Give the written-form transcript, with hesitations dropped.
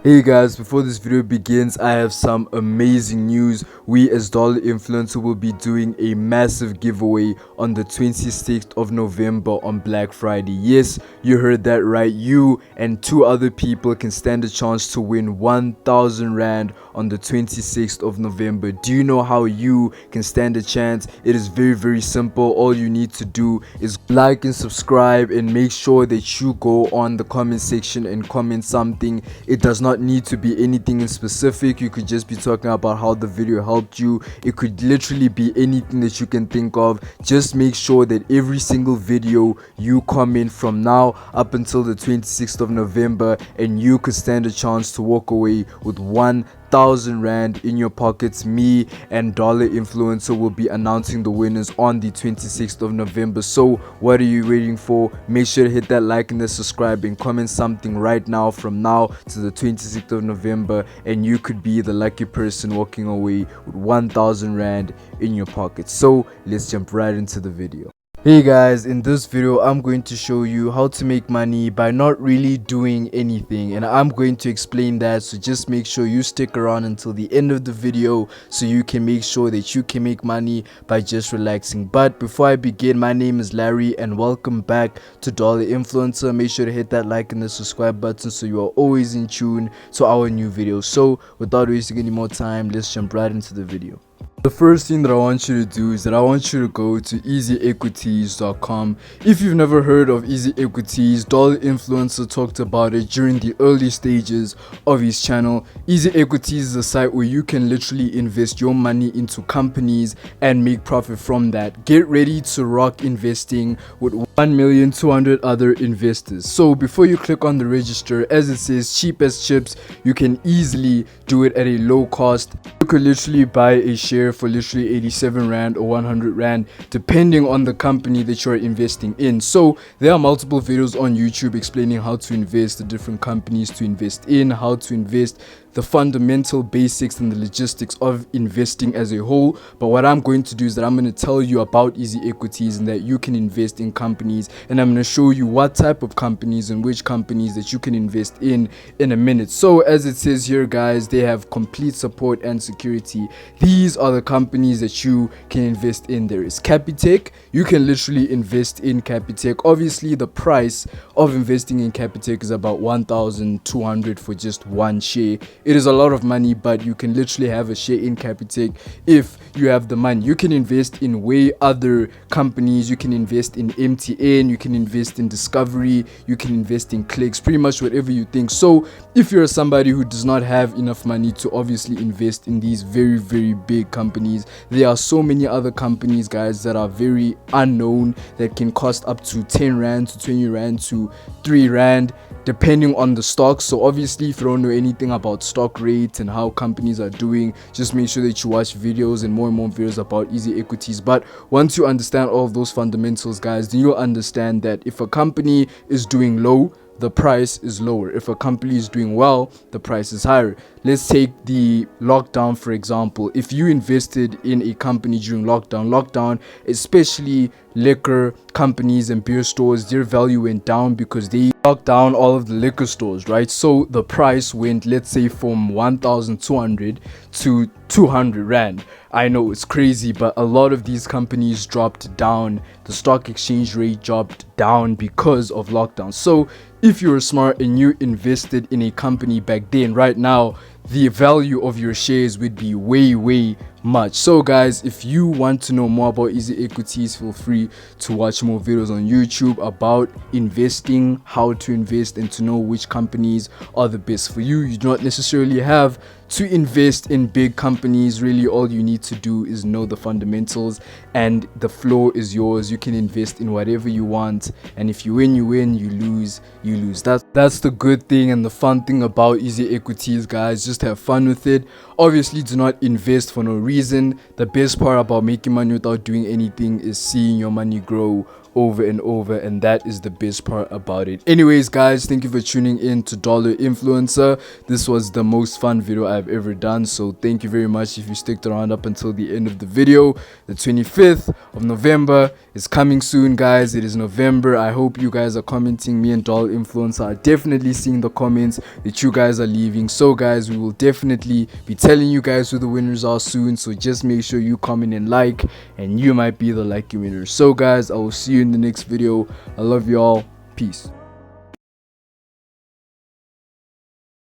Hey guys, before this video begins, I have some amazing news. We as Dollar Influencer will be doing a massive giveaway on the 26th of November on Black Friday. Yes, you heard that right. You and two other people can stand a chance to win 1,000 Rand on the 26th of November. Do you know how you can stand a chance? It is very simple. All you need to do is like and subscribe and make sure that you go on the comment section and comment something. It does not need to be anything in specific. You could just be talking about how the video helped you. It could literally be anything that you can think of. Just make sure that every single video you comment from now up until the 26th of November, and you could stand a chance to walk away with 1,000 Rand in your pockets. Me and Dollar Influencer will be announcing the winners on the 26th of November. So what are you waiting for? Make sure to hit that like and the subscribe and comment something right now from now to the 26th of November, and you could be the lucky person walking away with 1,000 Rand in your pocket. So let's jump right into the video. Hey guys, in this video I'm going to show you how to make money by not really doing anything, and I'm going to explain that, so just make sure you stick around until the end of the video so you can make sure that you can make money by just relaxing. But before I begin, my name is Larry and welcome back to Dollar Influencer. Make sure to hit that like and the subscribe button so you are always in tune to our new videos. So without wasting any more time, let's jump right into the video. The first thing that I want you to do is that I want you to go to easyequities.com. If you've never heard of Easy Equities, Dollar Influencer talked about it during the early stages of his channel. Easy Equities is a site where you can literally invest your money into companies and make profit from that. Get ready to rock investing with 1,200,000 other investors. So before you click on the register, as it says cheap as chips, you can easily do it at a low cost. You could literally buy a share for literally 87 Rand or 100 Rand depending on the company that you're investing in. So there are multiple videos on YouTube explaining how to invest, the different companies to invest in, how to invest, the fundamental basics and the logistics of investing as a whole. But what I'm going to do is that I'm going to tell you about Easy Equities and that you can invest in companies, and I'm going to show you what type of companies and which companies that you can invest in a minute. So as it says here guys, they have complete support and security. These are the companies that you can invest in. There is Capitec. You can literally invest in Capitec. Obviously the price of investing in Capitec is about 1,200 for just one share. It is a lot of money, but you can literally have a share in Capitec if you have the money. You can invest in way other companies. You can invest in MTN, you can invest in Discovery, you can invest in Clicks, pretty much whatever you think. So if you're somebody who does not have enough money to obviously invest in these very big companies, there are so many other companies guys that are very unknown that can cost up to 10 Rand to 20 Rand to 3 Rand depending on the stock. So obviously if you don't know anything about stock rates and how companies are doing, just make sure that you watch videos and more videos about Easy Equities. But once you understand all of those fundamentals guys, then you'll understand that if a company is doing low, the price is lower. If a company is doing well, the price is higher. Let's take the lockdown for example. If you invested in a company during lockdown, especially liquor companies and beer stores, their value went down because they locked down all of the liquor stores, right? So the price went, let's say, from 1,200 to 200 Rand. I know it's crazy, but a lot of these companies dropped down. The stock exchange rate dropped down because of lockdown. So if you're smart and you invested in a company back then, right now the value of your shares would be way much. So guys, if you want to know more about Easy Equities, feel free to watch more videos on YouTube about investing, how to invest, and to know which companies are the best for you. You do not necessarily have to invest in big companies. Really all you need to do is know the fundamentals, and the floor is yours. You can invest in whatever you want, and if you win, you win. You lose, you lose. That's the good thing and the fun thing about Easy Equities guys. Just have fun with it. Obviously do not invest for no reason. The best part about making money without doing anything is seeing your money grow over and over, and that is the best part about it. Anyways guys, thank you for tuning in to Dollar Influencer. This was the most fun video I've ever done, so thank you very much if you sticked around up until the end of the video. The 25th of November is coming soon guys. It is November. I hope you guys are commenting. Me and Dollar Influencer are definitely seeing the comments that you guys are leaving, so guys, we will definitely be telling you guys who the winners are soon, so just make sure you comment and like, and you might be the lucky winner. So guys, I will see you in the next video. I love y'all. Peace.